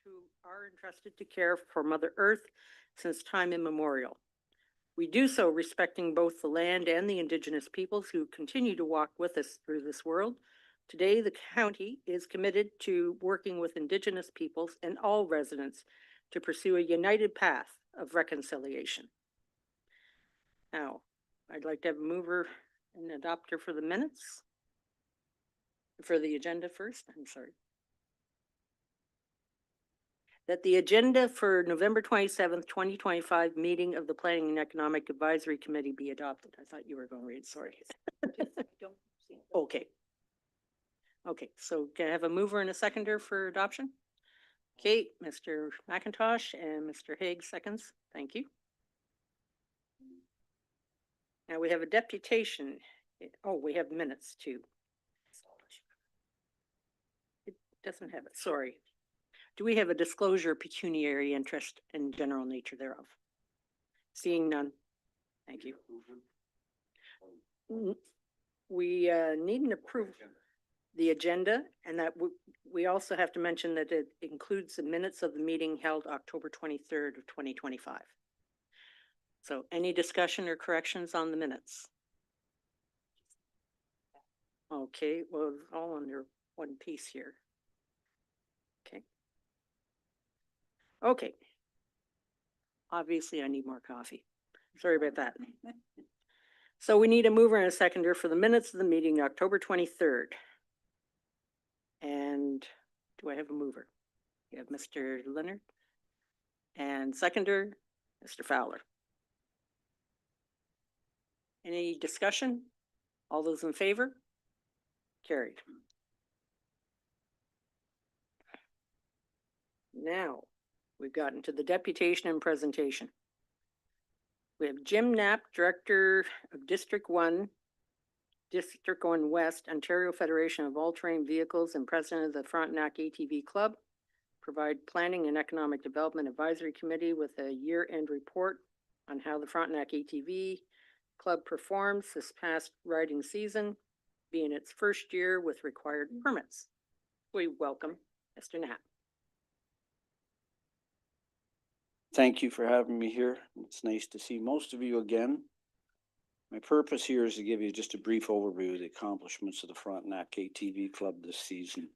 who are entrusted to care for Mother Earth since time immemorial. We do so respecting both the land and the Indigenous peoples who continue to walk with us through this world. Today, the county is committed to working with Indigenous peoples and all residents to pursue a united path of reconciliation. Now, I'd like to have a mover and adopter for the minutes. For the agenda first, I'm sorry. That the agenda for November 27th, 2025 meeting of the Planning and Economic Advisory Committee be adopted. I thought you were going to read, sorry. Okay. Okay, so can I have a mover and a seconder for adoption? Kate, Mr. McIntosh, and Mr. Haig seconds. Thank you. Now we have a deputation. Oh, we have minutes too. It doesn't have it, sorry. Do we have a disclosure of pecuniary interest and general nature thereof? Seeing none. Thank you. We need an approval the agenda, and that we also have to mention that it includes the minutes of the meeting held October 23rd of 2025. So any discussion or corrections on the minutes? Okay, well, all under one piece here. Okay. Okay. Obviously, I need more coffee. Sorry about that. So we need a mover and a seconder for the minutes of the meeting October 23rd. And do I have a mover? You have Mr. Leonard and seconder, Mr. Fowler. Any discussion? All those in favor? Carried. Now we've gotten to the deputation and presentation. We have Jim Knapp, Director of District 1 West, Ontario Federation of All-Terrain Vehicles and President of the Frontenac ATV Club, provide Planning and Economic Development Advisory Committee with a year-end report on how the Frontenac ATV Club performs this past riding season, being its first year with required permits. We welcome Mr. Knapp. Thank you for having me here. It's nice to see most of you again. My purpose here is to give you just a brief overview of the accomplishments of the Frontenac ATV Club this season.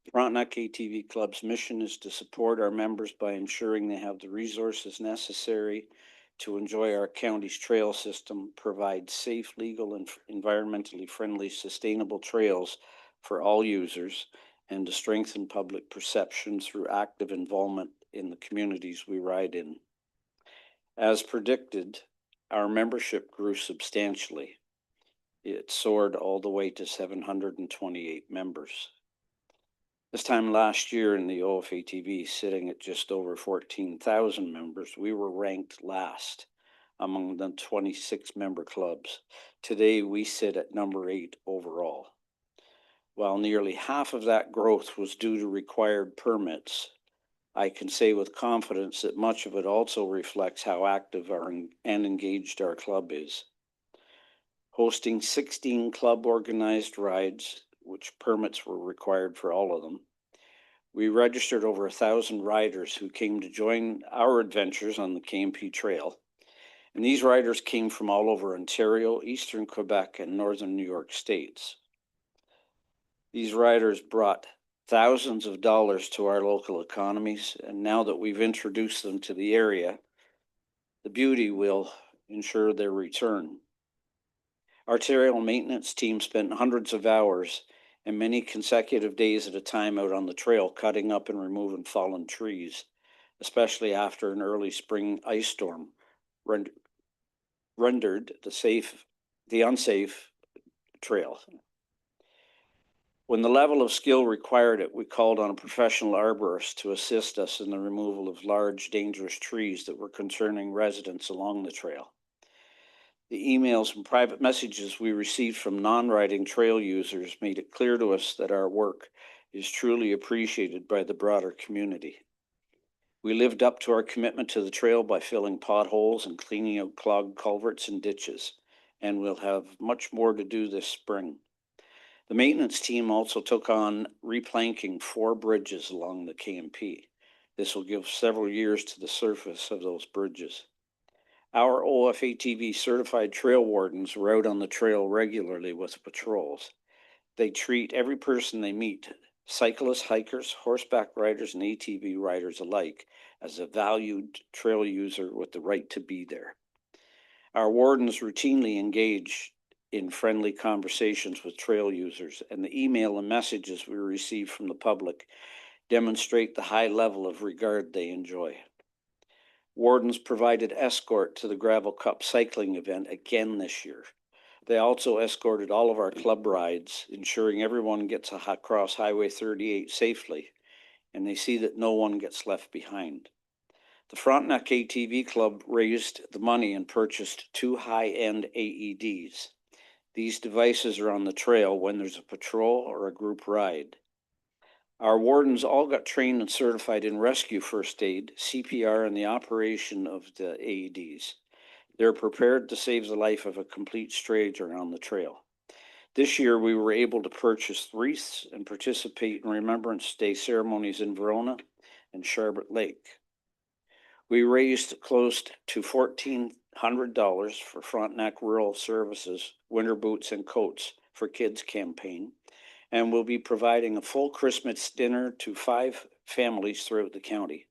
The Frontenac ATV Club's mission is to support our members by ensuring they have the resources necessary to enjoy our county's trail system, provide safe, legal, and environmentally friendly, sustainable trails for all users, and to strengthen public perception through active involvement in the communities we ride in. As predicted, our membership grew substantially. It soared all the way to 728 members. This time last year in the OFATV, sitting at just over 14,000 members, we were ranked last among the 26 member clubs. Today, we sit at number 8 overall. While nearly half of that growth was due to required permits, I can say with confidence that much of it also reflects how active and engaged our club is. Hosting 16 club organized rides, which permits were required for all of them, we registered over 1,000 riders who came to join our adventures on the KMP Trail. And these riders came from all over Ontario, Eastern Quebec, and Northern New York states. These riders brought thousands of dollars to our local economies, and now that we've introduced them to the area, the beauty will ensure their return. Our trail maintenance team spent hundreds of hours and many consecutive days at a time out on the trail, cutting up and removing fallen trees, especially after an early spring ice storm rendered the unsafe trail. When the level of skill required it, we called on a professional arborist to assist us in the removal of large, dangerous trees that were concerning residents along the trail. The emails and private messages we received from non-riding trail users made it clear to us that our work is truly appreciated by the broader community. We lived up to our commitment to the trail by filling potholes and cleaning out clogged culverts and ditches, and we'll have much more to do this spring. The maintenance team also took on replanking 4 bridges along the KMP. This will give several years to the surface of those bridges. Our OFATV certified trail wardens are out on the trail regularly with patrols. They treat every person they meet, cyclists, hikers, horseback riders, and ATV riders alike, as a valued trail user with the right to be there. Our wardens routinely engage in friendly conversations with trail users, and the email and messages we receive from the public demonstrate the high level of regard they enjoy. Wardens provided escort to the Gravel Cup cycling event again this year. They also escorted all of our club rides, ensuring everyone gets across Highway 38 safely, and they see that no one gets left behind. The Frontenac ATV Club raised the money and purchased 2 high-end AEDs. These devices are on the trail when there's a patrol or a group ride. Our wardens all got trained and certified in rescue first aid, CPR, and the operation of the AEDs. They're prepared to save the life of a complete stranger on the trail. This year, we were able to purchase wreaths and participate in Remembrance Day ceremonies in Verona and Sharbot Lake. We raised close to $1,400 for Frontenac Rural Services Winter Boots and Coats for Kids campaign, and we'll be providing a full Christmas dinner to 5 families throughout the county.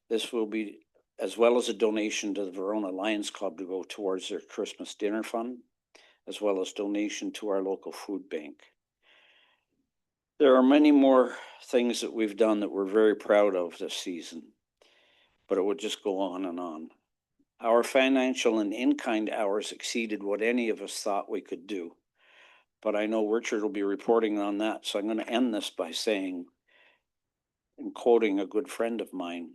This will be as well as a donation to the Verona Lions Club to go towards their Christmas dinner fund, as well as donation to our local food bank. There are many more things that we've done that we're very proud of this season, but it would just go on and on. Our financial and in-kind hours exceeded what any of us thought we could do, but I know Richard will be reporting on that, so I'm going to end this by saying, and quoting a good friend of mine,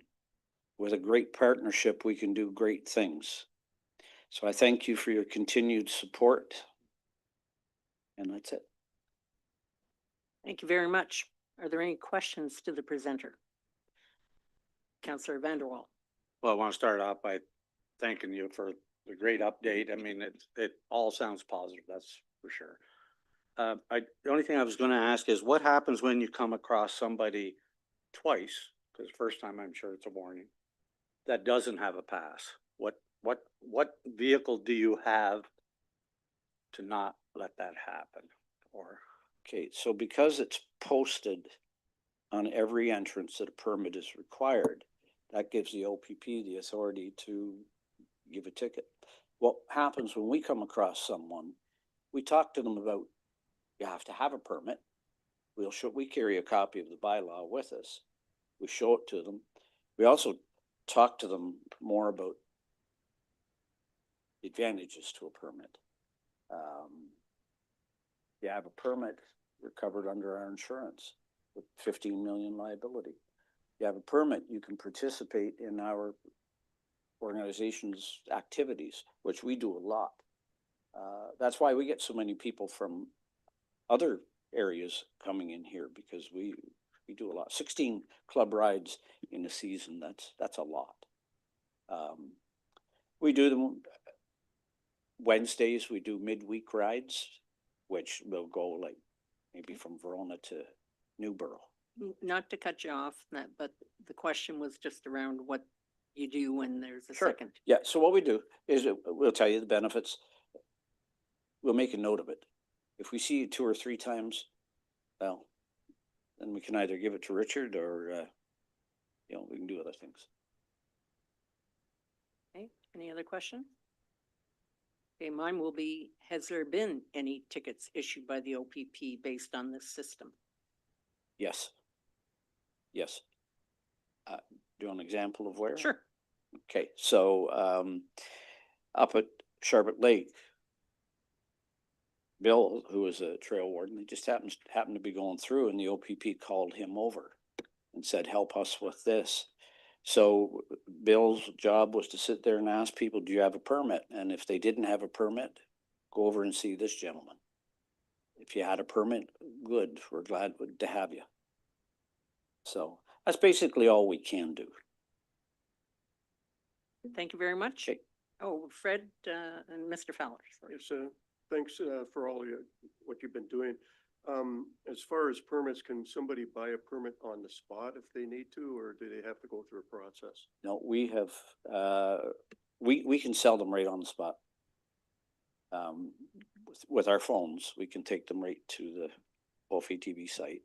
with a great partnership, we can do great things. So I thank you for your continued support. And that's it. Thank you very much. Are there any questions to the presenter? Councillor Vanderwall. Well, I want to start off by thanking you for the great update. I mean, it all sounds positive, that's for sure. The only thing I was going to ask is what happens when you come across somebody twice, because first time I'm sure it's a warning, that doesn't have a pass? What vehicle do you have to not let that happen? Or Okay, so because it's posted on every entrance that a permit is required, that gives the OPP the authority to give a ticket. What happens when we come across someone, we talk to them about, you have to have a permit. We carry a copy of the bylaw with us. We show it to them. We also talk to them more about advantages to a permit. You have a permit, you're covered under our insurance with 15 million liability. You have a permit, you can participate in our organization's activities, which we do a lot. That's why we get so many people from other areas coming in here, because we do a lot. 16 club rides in a season, that's a lot. We do them Wednesdays, we do midweek rides, which will go like maybe from Verona to Newborough. Not to cut you off, but the question was just around what you do when there's a Sure. second. Yeah, so what we do is we'll tell you the benefits. We'll make a note of it. If we see you 2 or 3 times, well, then we can either give it to Richard or, we can do other things. Okay, any other questions? Okay, mine will be, has there been any tickets issued by the OPP based on this system? Yes. Yes. Do you want an example of where? Sure. Okay, so up at Sharbot Lake, Bill, who was a trail warden, he just happened to be going through, and the OPP called him over and said, help us with this. So Bill's job was to sit there and ask people, do you have a permit? And if they didn't have a permit, go over and see this gentleman. If you had a permit, good, we're glad to have you. So that's basically all we can do. Thank you very much. Okay. Oh, Fred and Mr. Fowler. Sorry. Yes, thanks for all what you've been doing. As far as permits, can somebody buy a permit on the spot if they need to, or do they have to go through a process? No, we have, we can sell them right on the spot. With our phones, we can take them right to the OFATV site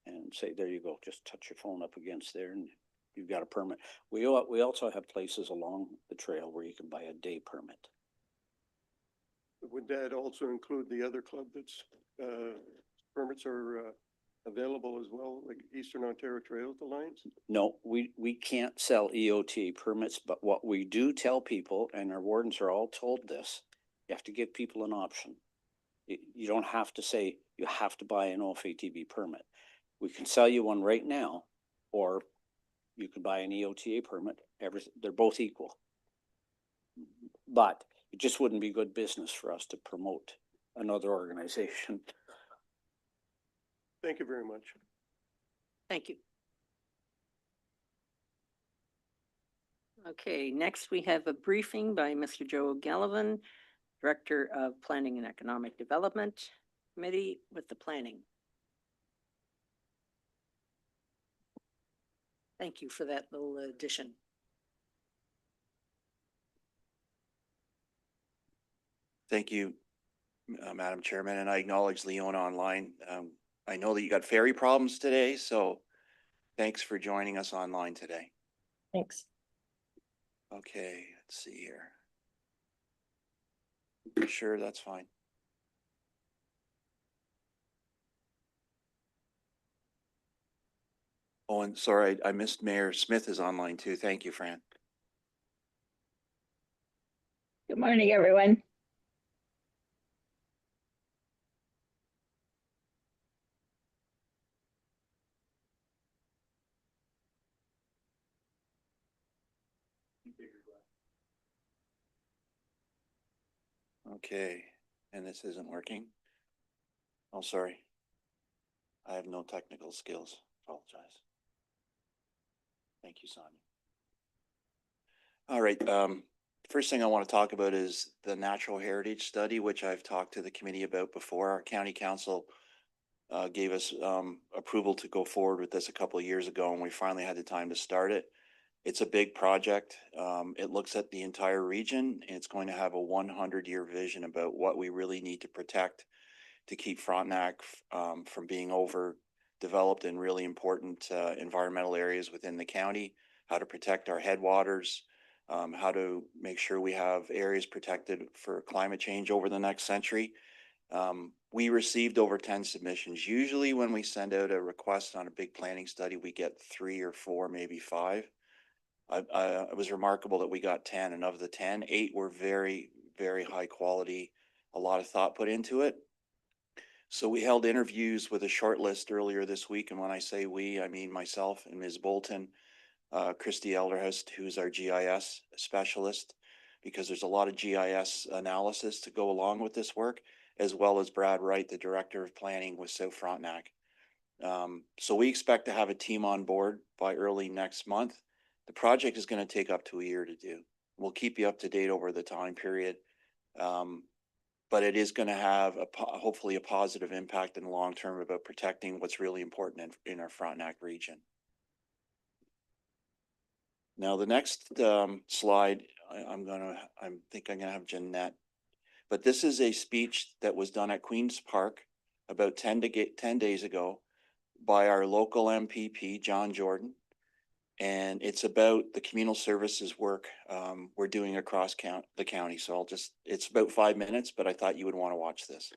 and say, there you go, just touch your phone up against there and you've got a permit. We also have places along the trail where you can buy a day permit. Would that also include the other club that's, permits are, available as well, like Eastern Ontario Trails Alliance? No, we can't sell EOTA permits, but what we do tell people, and our wardens are all told this, you have to give people an option. You don't have to say you have to buy an OFATV permit. We can sell you one right now, or you can buy an EOTA permit. They're both equal. But it just wouldn't be good business for us to promote another organization. Thank you very much. Thank you. Okay, next we have a briefing by Mr. Joe Gallivan, Director of Planning and Economic Development Committee with the planning. Thank you for that little addition. Thank you, Madam Chairman, and I acknowledge Leona online. I know that you got ferry problems today, so thanks for joining us online today. Thanks. Okay, let's see here. Sure, that's fine. Oh, and sorry, I missed Mayor Smith is online too. Thank you, Fran. Good morning, everyone. Okay, and this isn't working. Oh, sorry. I have no technical skills. Apologize. Thank you, Sonia. All right, first thing I want to talk about is the natural heritage study, which I've talked to the committee about before. Our county council gave us approval to go forward with this a couple of years ago, and we finally had the time to start it. It's a big project. It looks at the entire region, and it's going to have a 100-year vision about what we really need to protect to keep Frontenac from being overdeveloped in really important environmental areas within the county, how to protect our headwaters, how to make sure we have areas protected for climate change over the next century. We received over 10 submissions. Usually when we send out a request on a big planning study, we get 3 or 4, maybe 5. It was remarkable that we got 10, and of the 10, 8 were very, very high quality, a lot of thought put into it. So we held interviews with a short list earlier this week, and when I say we, I mean myself and Ms. Bolton, Christy Elderhust, who's our GIS specialist, because there's a lot of GIS analysis to go along with this work, as well as Brad Wright, the Director of Planning with South Frontenac. So we expect to have a team on board by early next month. The project is going to take up to a year to do. We'll keep you up to date over the time period. But it is going to have hopefully a positive impact in the long term about protecting what's really important in our Frontenac region. Now, the next slide, I think I'm going to have Jeanette, but this is a speech that was done at Queen's Park about 10 days ago by our local MPP, John Jordan. And it's about the communal services work we're doing across the county. So it's about 5 minutes, but I thought you would want to watch this.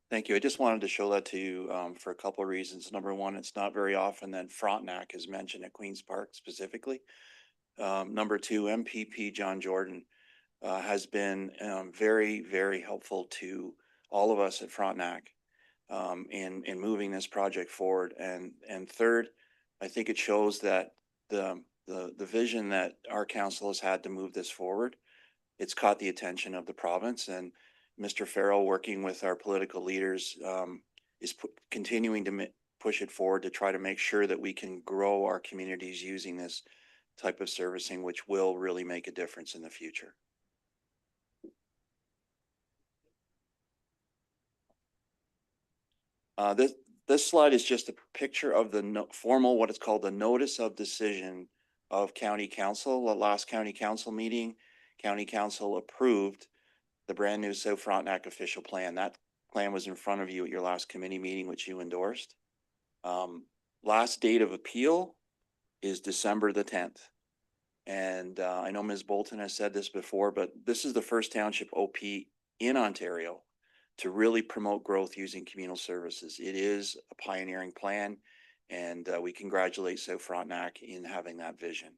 Thank you. I just wanted to show that to you for a couple of reasons. Number one, it's not very often that Frontenac is mentioned at Queen's Park specifically. Number two, MPP John Jordan has been very, very helpful to all of us at Frontenac in moving this project forward. And third, I think it shows that the vision that our council has had to move this forward, it's caught the attention of the province, and Mr. Farrell, working with our political leaders, is continuing to push it forward to try to make sure that we can grow our communities using this type of servicing, which will really make a difference in the future. This slide is just a picture of the formal, what is called the notice of decision of County Council. The last County Council meeting, County Council approved the brand new South Frontenac official plan. That plan was in front of you at your last committee meeting, which you endorsed. Last date of appeal is December the 10th. And I know Ms. Bolton has said this before, but this is the first township OP in Ontario to really promote growth using communal services. It is a pioneering plan, and we congratulate South Frontenac in having that vision.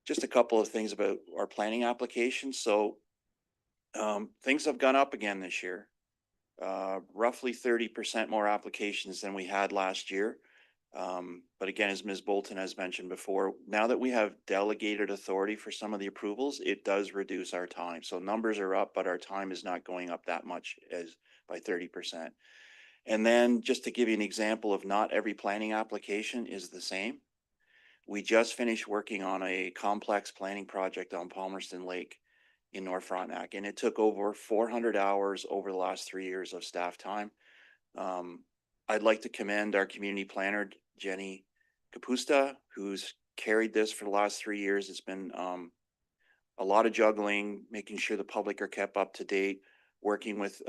Just a couple of things about our planning application. So things have gone up again this year. Roughly 30% more applications than we had last year. But again, as Ms. Bolton has mentioned before, now that we have delegated authority for some of the approvals, it does reduce our time. So numbers are up, but our time is not going up that much as by 30%. And then just to give you an example of not every planning application is the same. We just finished working on a complex planning project on Palmerston Lake in North Frontenac, and it took over 400 hours over the last 3 years of staff time. I'd like to commend our community planner, Jenny Capusta, who's carried this for the last 3 years. It's been a lot of juggling, making sure the public are kept up to date, working with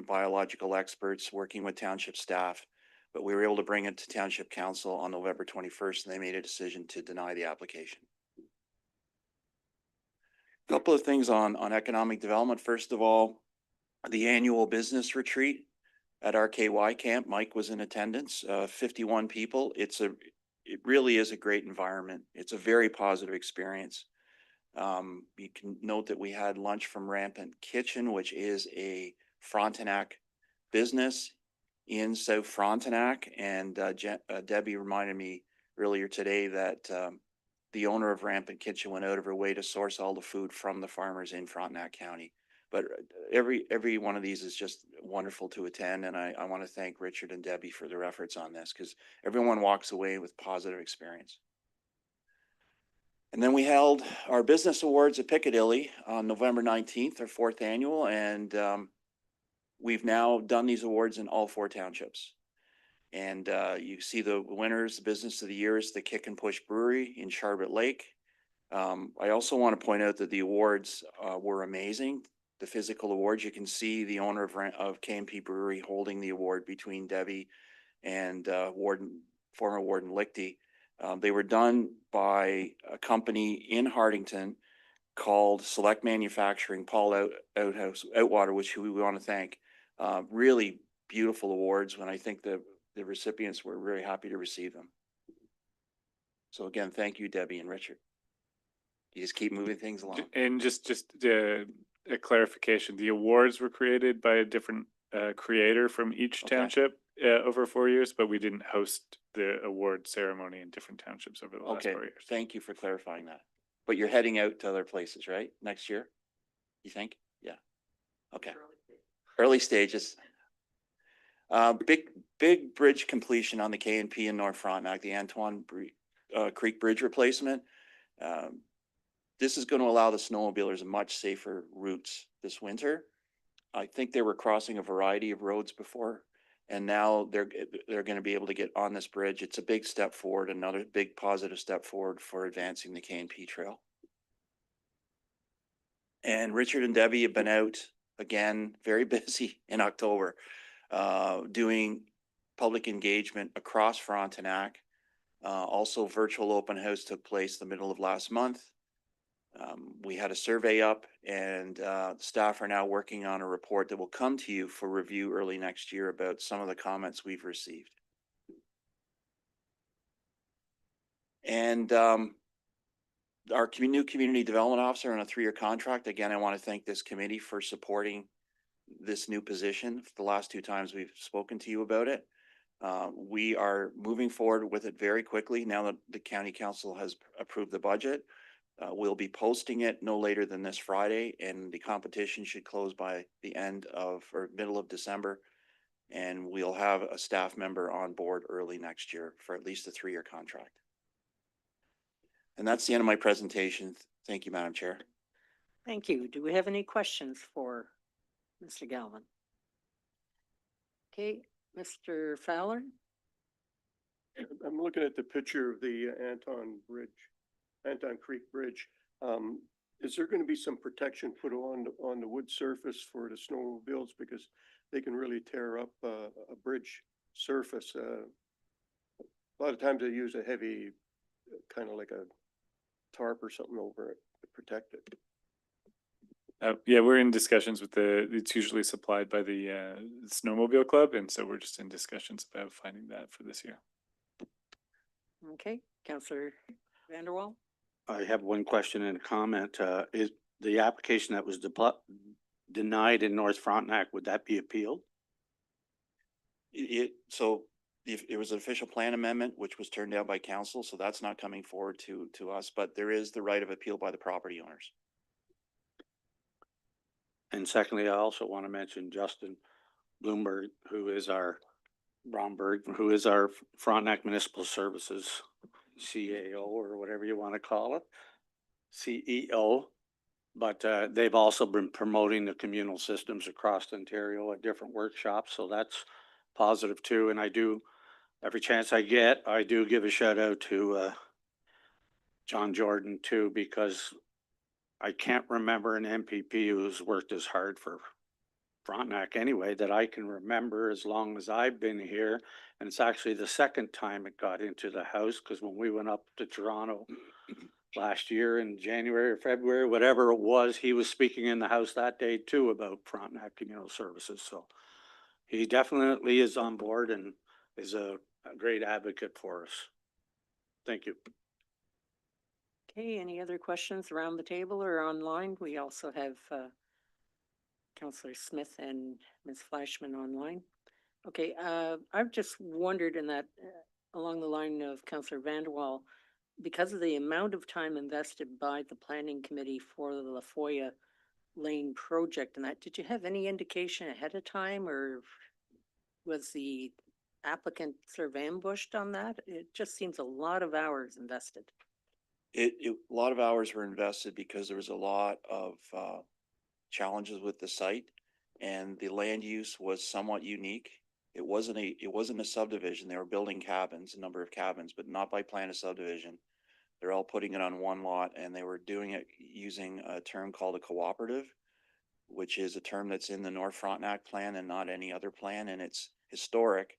biological experts, working with township staff. But we were able to bring it to Township Council on November 21st, and they made a decision to deny the application. A couple of things on economic development. First of all, the annual business retreat at RKY camp. Mike was in attendance, 51 people. It really is a great environment. It's a very positive experience. You can note that we had lunch from Rampant Kitchen, which is a Frontenac business in South Frontenac. And Debbie reminded me earlier today that the owner of Rampant Kitchen went out of her way to source all the food from the farmers in Frontenac County. But every one of these is just wonderful to attend. And I want to thank Richard and Debbie for their efforts on this, because everyone walks away with positive experience. And then we held our business awards at Piccadilly on November 19th, our 4th annual. And we've now done these awards in all 4 townships. And you see the winners. The business of the year is the Kick and Push Brewery in Charbet Lake. I also want to point out that the awards were amazing. The physical awards, you can see the owner of K&P Brewery holding the award between Debbie and former Warden Lichty. They were done by a company in Hardington called Select Manufacturing, Paul Outwater, which we want to thank. Really beautiful awards, when I think the recipients were very happy to receive them. So again, thank you, Debbie and Richard. You just keep moving things along. And just a clarification, the awards were created by a different creator from each township over 4 years, but we didn't host the award ceremony in different townships over the last 4 years. Thank you for clarifying that. But you're heading out to other places, right? Next year, you think? Yeah. Okay. Early stages. Big bridge completion on the K&P in North Frontenac, the Antoine Creek Bridge replacement. This is going to allow the snowmobilers much safer routes this winter. I think they were crossing a variety of roads before, and now they're going to be able to get on this bridge. It's a big step forward, another big positive step forward for advancing the K&P trail. And Richard and Debbie have been out again, very busy in October, doing public engagement across Frontenac. Also, virtual open house took place the middle of last month. We had a survey up and staff are now working on a report that will come to you for review early next year about some of the comments we've received. And our new community development officer on a 3-year contract. Again, I want to thank this committee for supporting this new position the last 2 times we've spoken to you about it. We are moving forward with it very quickly now that the county council has approved the budget. We'll be posting it no later than this Friday, and the competition should close by the end of or middle of December. And we'll have a staff member on board early next year for at least a 3-year contract. And that's the end of my presentation. Thank you, Madam Chair. Thank you. Do we have any questions for Mr. Galvin? Okay, Mr. Fowler? I'm looking at the picture of the Anton Creek Bridge. Is there going to be some protection put on the wood surface for the snowmobiles, because they can really tear up a bridge surface? A lot of times they use a heavy, kind of like a tarp or something over it to protect it. Yeah, we're in discussions with it's usually supplied by the snowmobile club, and so we're just in discussions about finding that for this year. Okay, Councillor Vanderwall? I have one question and a comment. Is the application that was denied in North Frontenac, would that be appealed? So if it was an official plan amendment, which was turned down by council, so that's not coming forward to us, but there is the right of appeal by the property owners. And secondly, I also want to mention Justin Bloomberg, who is our Frontenac Municipal Services CAO, or whatever you want to call it, CEO. But they've also been promoting the communal systems across Ontario at different workshops, so that's positive too. And I do, every chance I get, I do give a shout out to John Jordan too, because I can't remember an MPP who's worked as hard for Frontenac anyway that I can remember as long as I've been here. And it's actually the second time it got into the House, because when we went up to Toronto last year in January or February, whatever it was, he was speaking in the House that day too about Frontenac Communal Services. So he definitely is on board and is a great advocate for us. Thank you. Okay, any other questions around the table or online? We also have Councillor Smith and Ms. Flashman online. Okay, I've just wondered in that, along the line of Councillor Vanderwall, because of the amount of time invested by the planning committee for the La Folla Lane project and that, did you have any indication ahead of time, or was the applicant sort of ambushed on that? It just seems a lot of hours invested. A lot of hours were invested because there was a lot of challenges with the site, and the land use was somewhat unique. It wasn't a subdivision. They were building cabins, a number of cabins, but not by plan of subdivision. They're all putting it on one lot, and they were doing it using a term called a cooperative, which is a term that's in the North Frontenac plan and not any other plan. And it's historic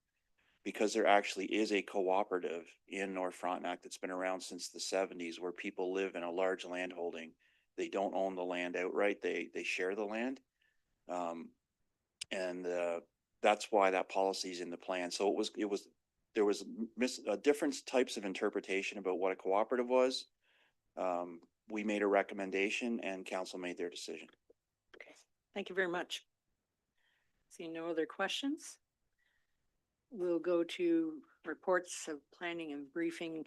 because there actually is a cooperative in North Frontenac that's been around since the 70s, where people live in a large land holding. They don't own the land outright. They share the land. That's why that policy is in the plan. So there was different types of interpretation about what a cooperative was. We made a recommendation and council made their decision. Okay, thank you very much. Seeing no other questions, we'll go to reports of planning and briefing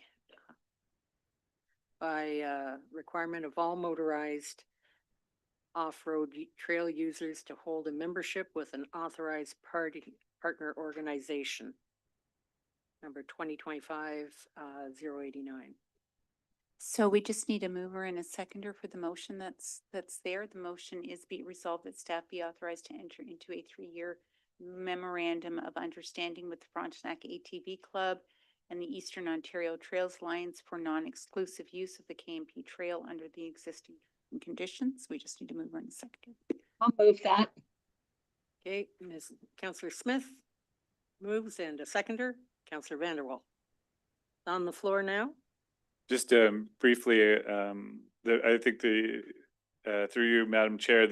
by requirement of all motorized off-road trail users to hold a membership with an authorized partner organization. Number 2025-089. So we just need a mover and a seconder for the motion that's there. The motion is be resolved that staff be authorized to enter into a 3-year memorandum of understanding with the Frontenac ATV Club and the Eastern Ontario Trails Alliance for non-exclusive use of the KMP Trail under the existing conditions. We just need a mover and a seconder. I'll move that. Okay, Ms. Councillor Smith moves and a seconder, Councillor Vanderwall. On the floor now. Just briefly, I think through you, Madam Chair, I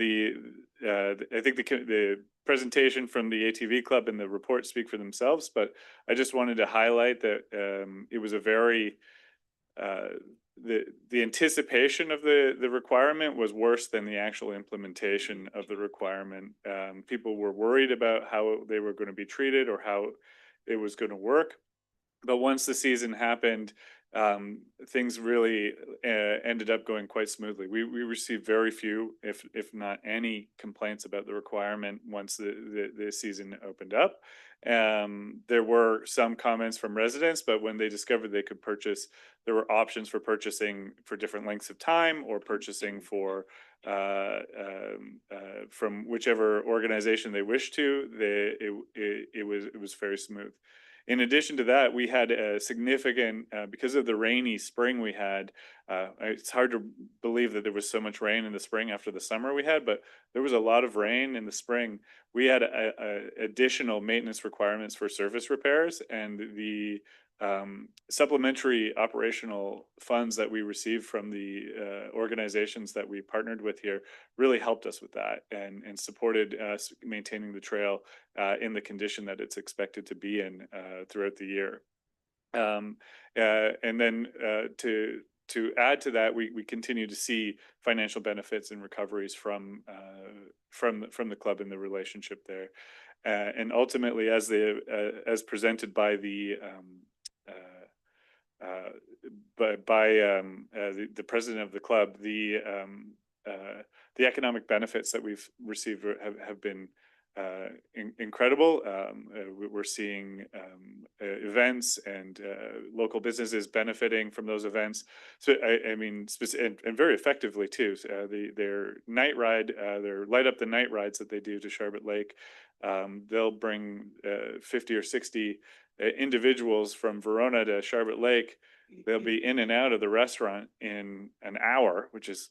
think the presentation from the ATV Club and the report speak for themselves, but I just wanted to highlight that it was a very the anticipation of the requirement was worse than the actual implementation of the requirement. People were worried about how they were going to be treated or how it was going to work. But once the season happened, things really ended up going quite smoothly. We received very few, if not any, complaints about the requirement once the season opened up. There were some comments from residents, but when they discovered they could purchase, there were options for purchasing for different lengths of time or purchasing for from whichever organization they wished to. It was very smooth. In addition to that, we had a significant, because of the rainy spring we had, it's hard to believe that there was so much rain in the spring after the summer we had, but there was a lot of rain in the spring. We had additional maintenance requirements for surface repairs, and the supplementary operational funds that we received from the organizations that we partnered with here really helped us with that and supported us maintaining the trail in the condition that it's expected to be in throughout the year. And then to add to that, we continue to see financial benefits and recoveries from the club and the relationship there. And ultimately, as presented by the the president of the club, the economic benefits that we've received have been incredible. We're seeing events and local businesses benefiting from those events. So I mean, and very effectively too. Their night ride, their light up the night rides that they do to Charbot Lake, they'll bring 50 or 60 individuals from Verona to Charbot Lake. They'll be in and out of the restaurant in an hour, which is,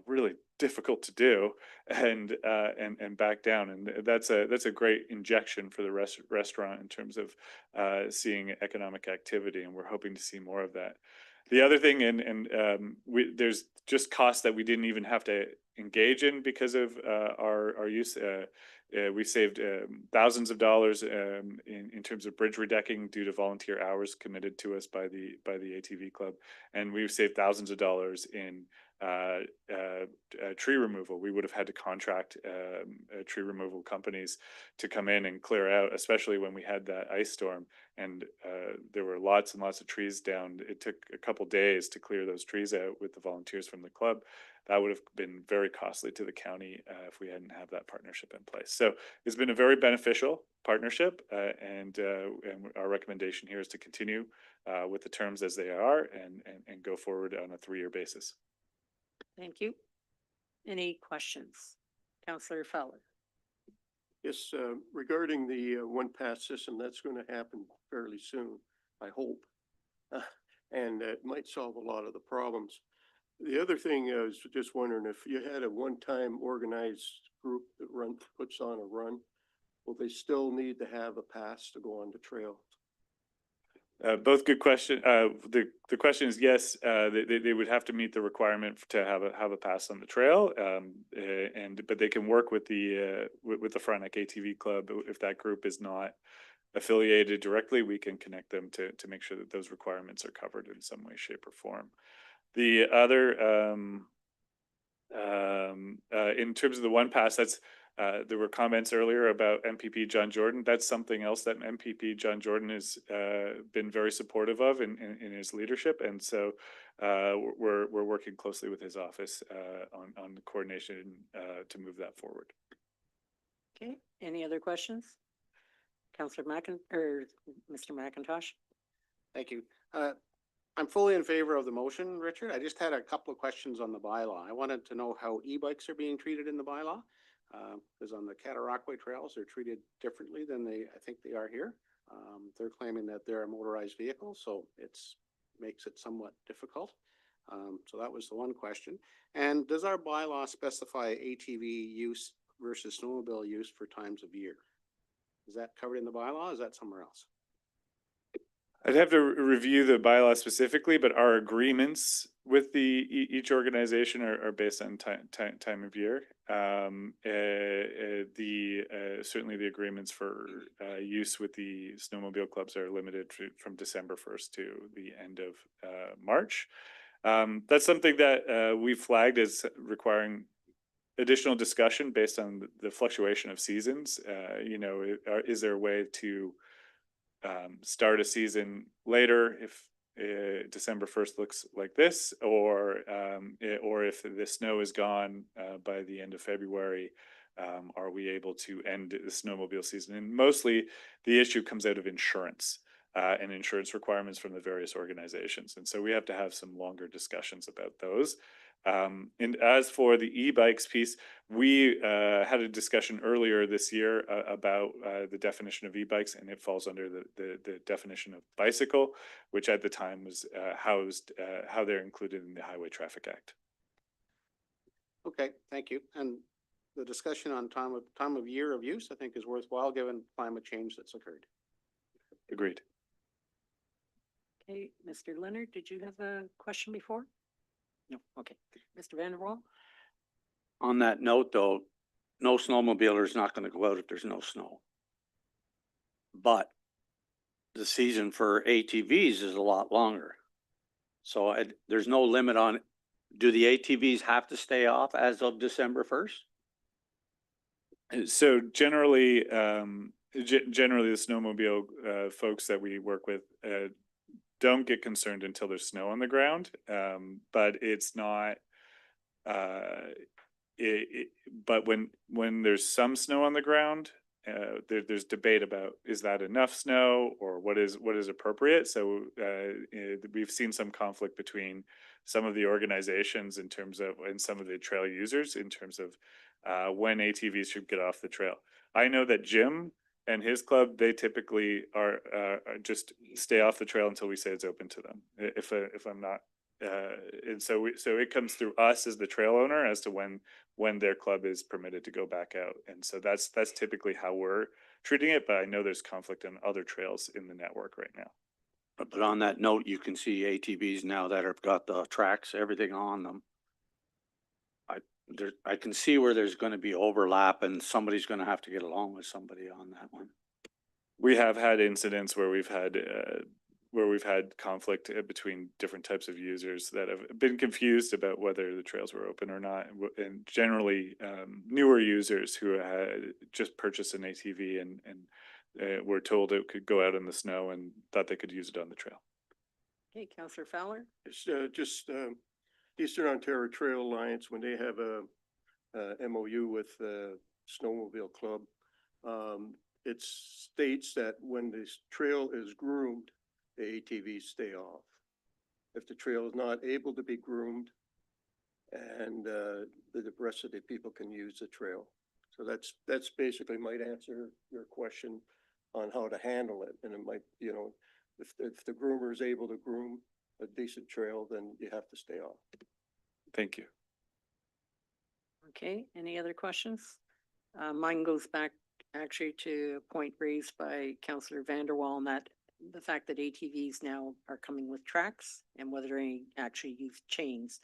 really difficult to do, and back down. And that's a great injection for the restaurant in terms of seeing economic activity. And we're hoping to see more of that. The other thing, there's just costs that we didn't even have to engage in because of our use. We saved thousands of dollars in terms of bridge redecking due to volunteer hours committed to us by the ATV Club, and we've saved thousands of dollars in tree removal. We would have had to contract tree removal companies to come in and clear out, especially when we had that ice storm, and there were lots and lots of trees down. It took a couple days to clear those trees out with the volunteers from the club. That would have been very costly to the county if we hadn't had that partnership in place. So it's been a very beneficial partnership, and our recommendation here is to continue with the terms as they are and go forward on a 3-year basis. Thank you. Any questions? Councillor Fowler. Yes, regarding the one pass system, that's going to happen fairly soon, I hope. And it might solve a lot of the problems. The other thing I was just wondering, if you had a one-time organized group that puts on a run, will they still need to have a pass to go on the trail? Both good question. The question is yes. They would have to meet the requirement to have a pass on the trail, but they can work with the Frontenac ATV Club. If that group is not affiliated directly, we can connect them to make sure that those requirements are covered in some way, shape, or form. The other, in terms of the one pass, that's there were comments earlier about MPP John Jordan. That's something else that MPP John Jordan has been very supportive of in his leadership, and so we're working closely with his office on the coordination to move that forward. Okay. Any other questions? Councillor Mr. McIntosh. Thank you. I'm fully in favor of the motion, Richard. I just had a couple of questions on the bylaw. I wanted to know how e-bikes are being treated in the bylaw. Because on the Cataraqui trails, they're treated differently than I think they are here. They're claiming that they're a motorized vehicle, so makes it somewhat difficult. So that was the one question. And does our bylaw specify ATV use versus snowmobile use for times of year? Is that covered in the bylaw? Is that somewhere else? I'd have to review the bylaw specifically, but our agreements with the, each organization are based on time of year. Certainly the agreements for, use with the snowmobile clubs are limited from December 1st to the end of, March. That's something that, we flagged as requiring additional discussion based on the fluctuation of seasons. Is there a way to, start a season later if December 1st looks like this, or if the snow is gone by the end of February, are we able to end the snowmobile season? And mostly the issue comes out of insurance and insurance requirements from the various organizations. And so we have to have some longer discussions about those. And as for the e-bikes piece, we had a discussion earlier this year about the definition of e-bikes, and it falls under the definition of bicycle, which at the time was housed, how they're included in the Highway Traffic Act. Okay, thank you. And the discussion on time of year of use, I think, is worthwhile given climate change that's occurred. Agreed. Okay, Mr. Leonard, did you have a question before? No, okay. Mr. Vanderwall? On that note, though, no snowmobiler is not going to go out if there's no snow. But the season for ATVs is a lot longer. So there's no limit on, do the ATVs have to stay off as of December 1st? So generally, generally the snowmobile folks that we work with don't get concerned until there's snow on the ground, but it's not. But when there's some snow on the ground, there's debate about, is that enough snow or what is appropriate. So we've seen some conflict between some of the organizations in terms of, and some of the trail users in terms of when ATVs should get off the trail. I know that Jim and his club, they typically are just stay off the trail until we say it's open to them. If I'm not, and so it comes through us as the trail owner as to when their club is permitted to go back out. And so that's typically how we're treating it. But I know there's conflict on other trails in the network right now. But on that note, you can see ATVs now that have got the tracks, everything on them. I can see where there's going to be overlap and somebody's going to have to get along with somebody on that one. We have had incidents where we've had conflict between different types of users that have been confused about whether the trails were open or not. And generally, newer users who had just purchased an ATV and were told it could go out in the snow and thought they could use it on the trail. Okay, Councillor Fowler? It's just Eastern Ontario Trail Alliance, when they have a MOU with the Snowmobile Club, it states that when this trail is groomed, the ATVs stay off. If the trail is not able to be groomed, and the rest of the people can use the trail. So that's basically might answer your question on how to handle it. And it might, if the groomer is able to groom a decent trail, then you have to stay off. Thank you. Okay, any other questions? Mine goes back actually to a point raised by Councillor Vanderwall, and that the fact that ATVs now are coming with tracks and whether they actually use chains.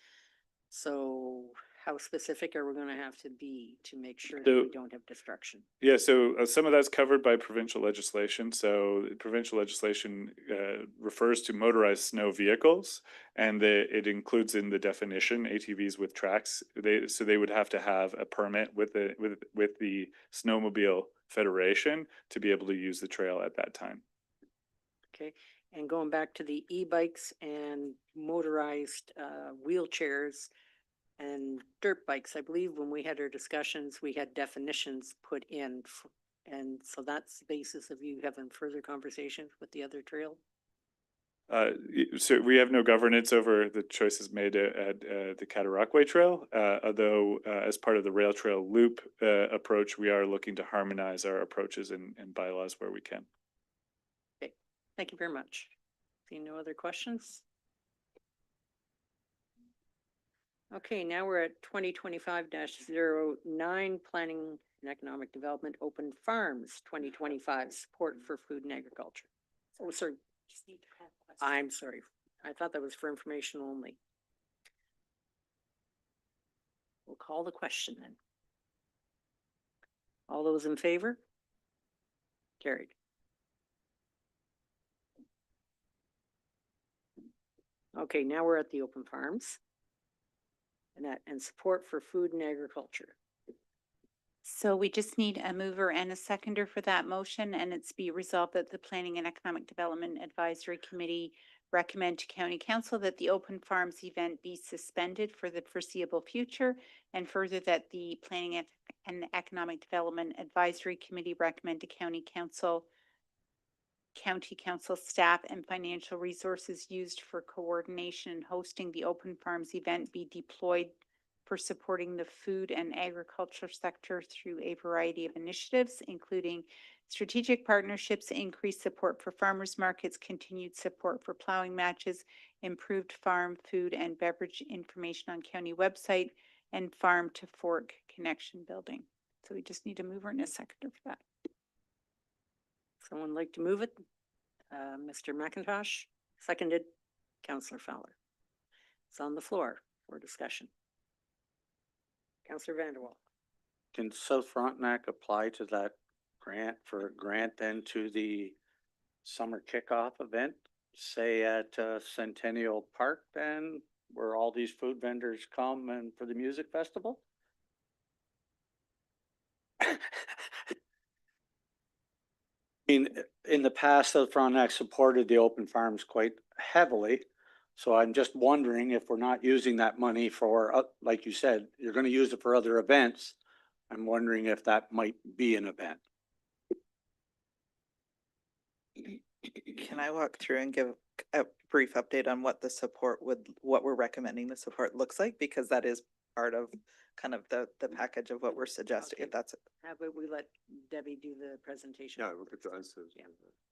So how specific are we going to have to be to make sure that we don't have destruction? Yeah, so some of that's covered by provincial legislation. So provincial legislation refers to motorized snow vehicles, and it includes in the definition ATVs with tracks. So they would have to have a permit with the Snowmobile Federation to be able to use the trail at that time. Okay, and going back to the e-bikes and motorized wheelchairs and dirt bikes, I believe when we had our discussions, we had definitions put in. And so that's the basis of you having further conversations with the other trail? So we have no governance over the choices made at the Cataraqui Trail, although as part of the rail trail loop approach, we are looking to harmonize our approaches and bylaws where we can. Okay, thank you very much. Seeing no other questions? Okay, now we're at 2025-09, Planning and Economic Development, Open Farms, 2025, Support for Food and Agriculture. Oh, sorry. I'm sorry. I thought that was for information only. We'll call the question then. All those in favor? Carried. Okay, now we're at the open farms. And support for food and agriculture. So we just need a mover and a seconder for that motion, and it's be resolved that the Planning and Economic Development Advisory Committee recommend to County Council that the open farms event be suspended for the foreseeable future, and further that the Planning and Economic Development Advisory Committee recommend to County Council staff and financial resources used for coordination and hosting the open farms event be deployed for supporting the food and agriculture sector through a variety of initiatives, including strategic partnerships, increased support for farmers markets, continued support for plowing matches, improved farm, food, and beverage information on county website, and farm to fork connection building. So we just need a mover and a seconder for that. Someone like to move it? Mr. McIntosh, seconded. Councillor Fowler. It's on the floor for discussion. Councillor Vanderwall. Can South Frontenac apply to that grant for a grant then to the summer kickoff event, say at Centennial Park then, where all these food vendors come and for the music festival? I mean, in the past, South Frontenac supported the open farms quite heavily. So I'm just wondering if we're not using that money for, like you said, you're going to use it for other events. I'm wondering if that might be an event. Can I walk through and give a brief update on what the support what we're recommending the support looks like? Because that is part of kind of the package of what we're suggesting, if that's, How about we let Debbie do the presentation? Yeah, we'll get to answer. Yeah.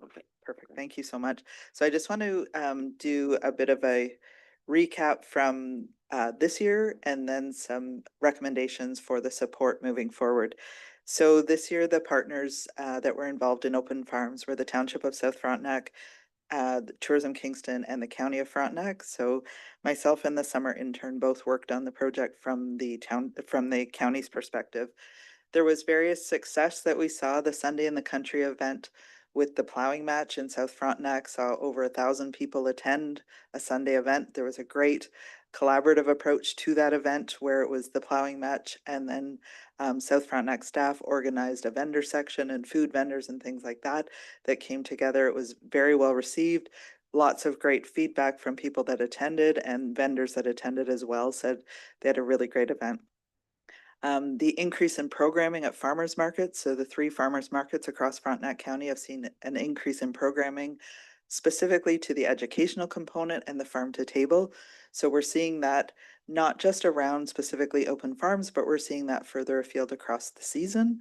okay, perfect. Thank you so much. So I just want to do a bit of a recap from this year and then some recommendations for the support moving forward. So this year, the partners that were involved in open farms were the Township of South Frontenac, the Tourism Kingston, and the County of Frontenac. So myself and the summer intern both worked on the project from the county's perspective. There was various success that we saw. The Sunday in the Country event with the plowing match in South Frontenac saw over 1,000 people attend a Sunday event. There was a great collaborative approach to that event where it was the plowing match, and then South Frontenac staff organized a vendor section and food vendors and things like that came together. It was very well received. Lots of great feedback from people that attended, and vendors that attended as well said they had a really great event. The increase in programming at farmers markets. So the 3 farmers markets across Frontenac County have seen an increase in programming specifically to the educational component and the farm to table. So we're seeing that not just around specifically open farms, but we're seeing that further afield across the season,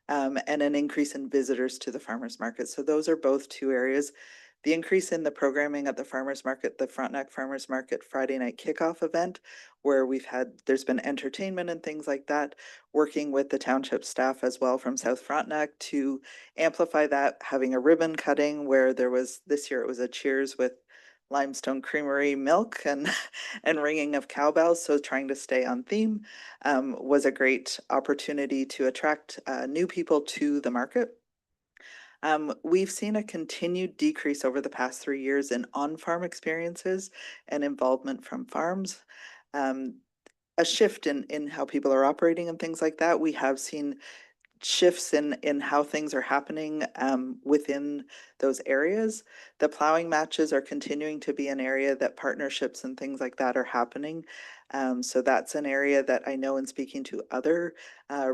and an increase in visitors to the farmers market. So those are both 2 areas. The increase in the programming at the farmers market, the Frontenac Farmers Market Friday night kickoff event, where there's been entertainment and things like that, working with the township staff as well from South Frontenac to amplify that, having a ribbon cutting where this year it was a cheers with Limestone Creamery milk and and ringing of cowbells. So trying to stay on theme was a great opportunity to attract new people to the market. We've seen a continued decrease over the past 3 years in on-farm experiences and involvement from farms. A shift in how people are operating and things like that. We have seen shifts in how things are happening within those areas. The plowing matches are continuing to be an area that partnerships and things like that are happening. So that's an area that I know in speaking to other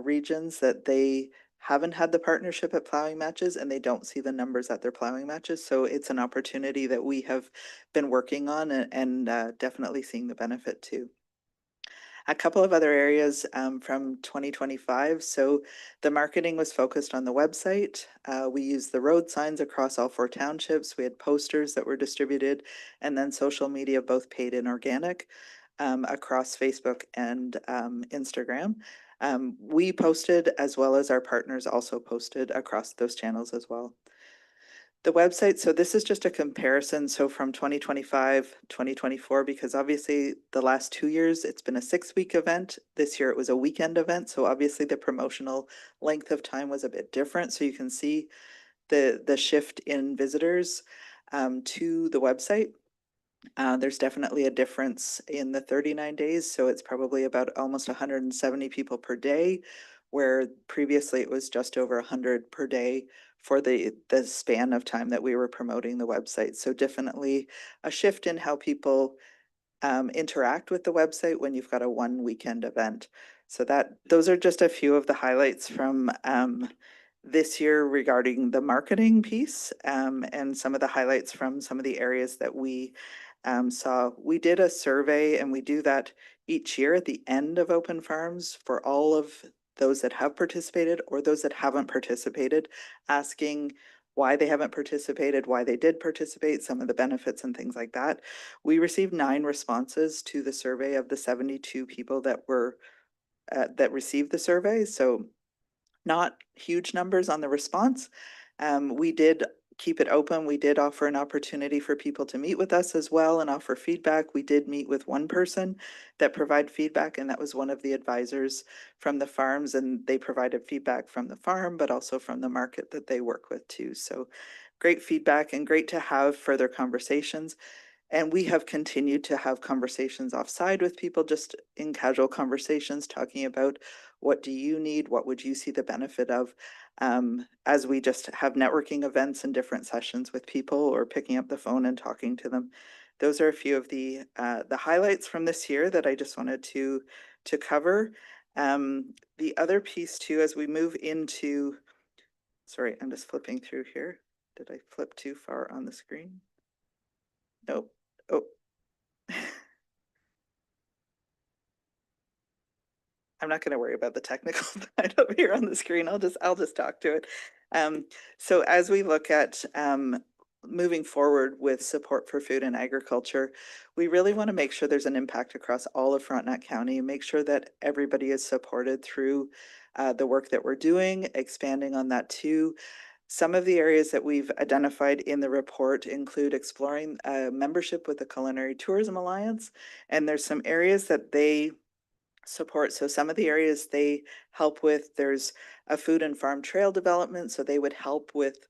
regions that they haven't had the partnership at plowing matches and they don't see the numbers at their plowing matches. So it's an opportunity that we have been working on and definitely seeing the benefit too. A couple of other areas from 2025. So the marketing was focused on the website. We used the road signs across all 4 townships. We had posters that were distributed, and then social media, both paid and organic, across Facebook and Instagram. We posted, as well as our partners also posted across those channels as well. The website, so this is just a comparison. So from 2025, 2024, because obviously the last 2 years, it's been a 6-week event. This year it was a weekend event. So obviously the promotional length of time was a bit different. So you can see the shift in visitors to the website. There's definitely a difference in the 39 days. So it's probably about almost 170 people per day, where previously it was just over 100 per day for the span of time that we were promoting the website. So definitely a shift in how people interact with the website when you've got a 1 weekend event. So those are just a few of the highlights from this year regarding the marketing piece, and some of the highlights from some of the areas that we saw. We did a survey, and we do that each year at the end of open farms for all of those that have participated or those that haven't participated, asking why they haven't participated, why they did participate, some of the benefits and things like that. We received 9 responses to the survey of the 72 people that were that received the survey. So not huge numbers on the response. We did keep it open. We did offer an opportunity for people to meet with us as well and offer feedback. We did meet with one person that provided feedback, and that was one of the advisors from the farms, and they provided feedback from the farm, but also from the market that they work with too. So great feedback and great to have further conversations. And we have continued to have conversations offside with people, just in casual conversations, talking about what do you need? What would you see the benefit of? As we just have networking events and different sessions with people, or picking up the phone and talking to them. Those are a few of the highlights from this year that I just wanted to cover. The other piece too, as we move into, sorry, I'm just flipping through here. Did I flip too far on the screen? Nope. Oh. I'm not going to worry about the technical side up here on the screen. I'll just talk to it. So as we look at moving forward with support for food and agriculture, we really want to make sure there's an impact across all of Frontenac County, and make sure that everybody is supported through the work that we're doing, expanding on that too. Some of the areas that we've identified in the report include exploring membership with the Culinary Tourism Alliance, and there's some areas that they support. So some of the areas they help with, there's a food and farm trail development, so they would help with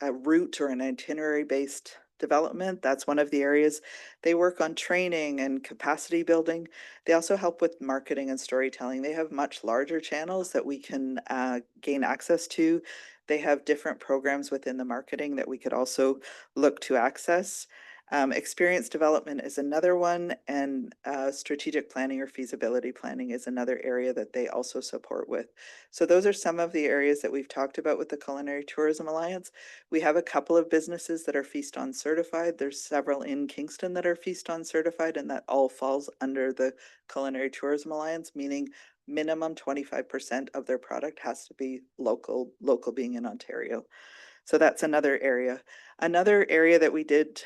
a route or an itinerary based development. That's one of the areas. They work on training and capacity building. They also help with marketing and storytelling. They have much larger channels that we can gain access to. They have different programs within the marketing that we could also look to access. Experience development is another one, and strategic planning or feasibility planning is another area that they also support with. So those are some of the areas that we've talked about with the Culinary Tourism Alliance. We have a couple of businesses that are Feast On certified. There's several in Kingston that are Feast On certified, and that all falls under the Culinary Tourism Alliance, meaning minimum 25% of their product has to be local being in Ontario. So that's another area. Another area that we did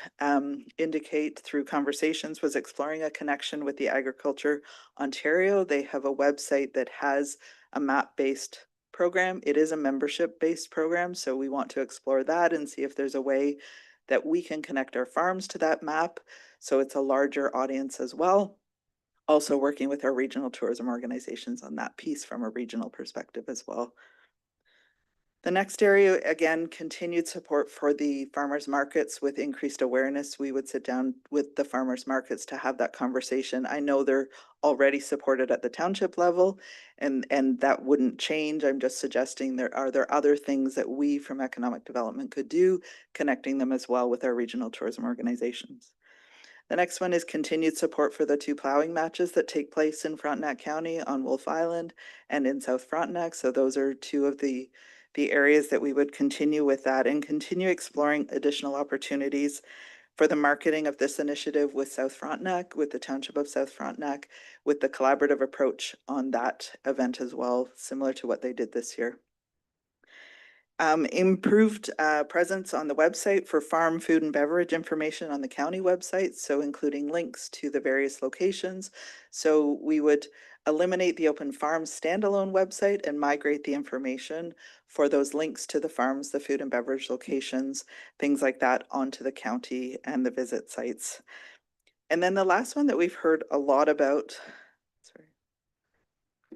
indicate through conversations was exploring a connection with the Agriculture Ontario. They have a website that has a map-based program. It is a membership-based program, so we want to explore that and see if there's a way that we can connect our farms to that map, so it's a larger audience as well. Also working with our regional tourism organizations on that piece from a regional perspective as well. The next area, again, continued support for the farmers markets with increased awareness. We would sit down with the farmers markets to have that conversation. I know they're already supported at the township level, and that wouldn't change. I'm just suggesting are there other things that we from economic development could do, connecting them as well with our regional tourism organizations. The next one is continued support for the 2 plowing matches that take place in Frontenac County on Wolf Island and in South Frontenac. So those are 2 of the areas that we would continue with that, and continue exploring additional opportunities for the marketing of this initiative with South Frontenac, with the Township of South Frontenac, with the collaborative approach on that event as well, similar to what they did this year. Improved presence on the website for farm, food and beverage information on the county website, so including links to the various locations. So we would eliminate the Open Farms standalone website and migrate the information for those links to the farms, the food and beverage locations, things like that onto the county and the visit sites. And then the last one that we've heard a lot about, sorry,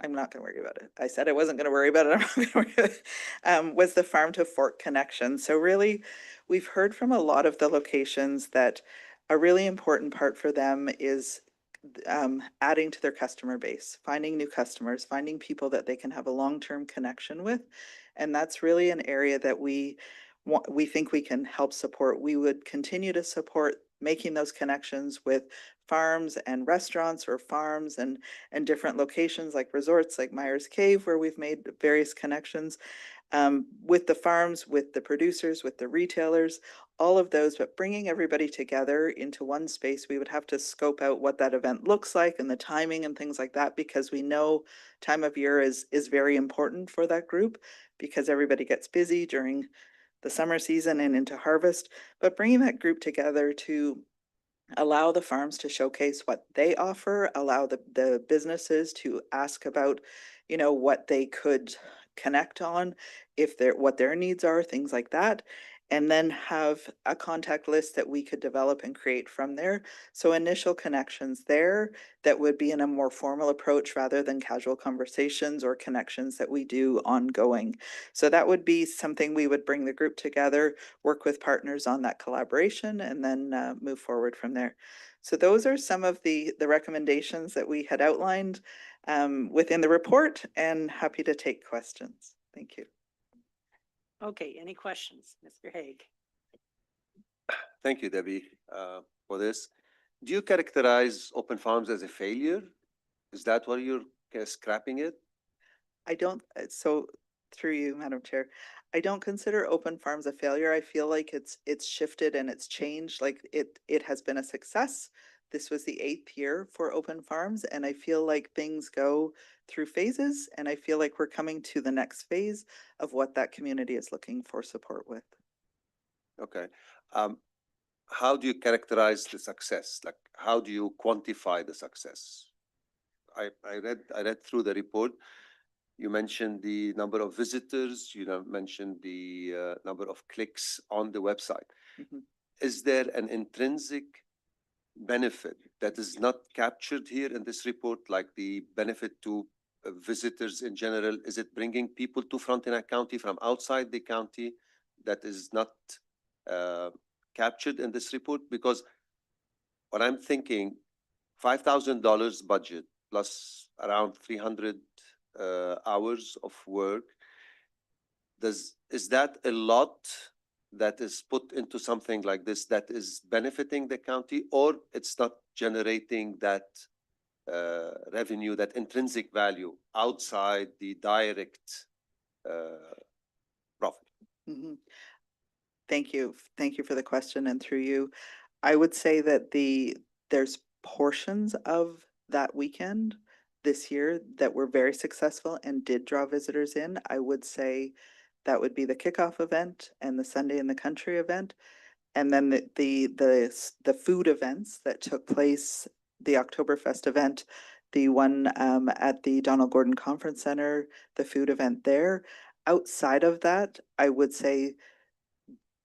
I'm not gonna worry about it. I said I wasn't gonna worry about it. I'm not gonna worry about it. Was the farm to fork connection. So really, we've heard from a lot of the locations that a really important part for them is adding to their customer base, finding new customers, finding people that they can have a long-term connection with. And that's really an area that we think we can help support. We would continue to support making those connections with farms and restaurants or farms and different locations like resorts like Myers Cave, where we've made various connections with the farms, with the producers, with the retailers, all of those, but bringing everybody together into one space. We would have to scope out what that event looks like and the timing and things like that, because we know time of year is very important for that group, because everybody gets busy during the summer season and into harvest. But bringing that group together to allow the farms to showcase what they offer, allow the businesses to ask about, you know, what they could connect on, if what their needs are, things like that. And then have a contact list that we could develop and create from there. So initial connections there that would be in a more formal approach rather than casual conversations or connections that we do ongoing. So that would be something we would bring the group together, work with partners on that collaboration, and then move forward from there. So those are some of the recommendations that we had outlined within the report, and happy to take questions. Thank you. Okay, any questions? Mr. Haig? Thank you, Debbie, for this. Do you characterize open farms as a failure? Is that why you're scrapping it? I don't, so through you, Madam Chair, I don't consider open farms a failure. I feel like it's shifted and it's changed. Like it has been a success. This was the 8th year for open farms, and I feel like things go through phases, and I feel like we're coming to the next phase of what that community is looking for support with. Okay. How do you characterize the success? Like, how do you quantify the success? I read through the report. You mentioned the number of visitors, mentioned the number of clicks on the website. Mhm. Is there an intrinsic benefit that is not captured here in this report, like the benefit to visitors in general? Is it bringing people to Frontenac County from outside the county that is not captured in this report? Because what I'm thinking, $5,000 budget plus around 300 hours of work, is that a lot that is put into something like this that is benefiting the county, or it's not generating that revenue, that intrinsic value outside the direct profit? Mhm. Thank you. Thank you for the question, and through you, I would say that there's portions of that weekend this year that were very successful and did draw visitors in. I would say that would be the kickoff event and the Sunday in the Country event. And then the food events that took place, the Oktoberfest event, the one at the Donald Gordon Conference Center, the food event there. Outside of that, I would say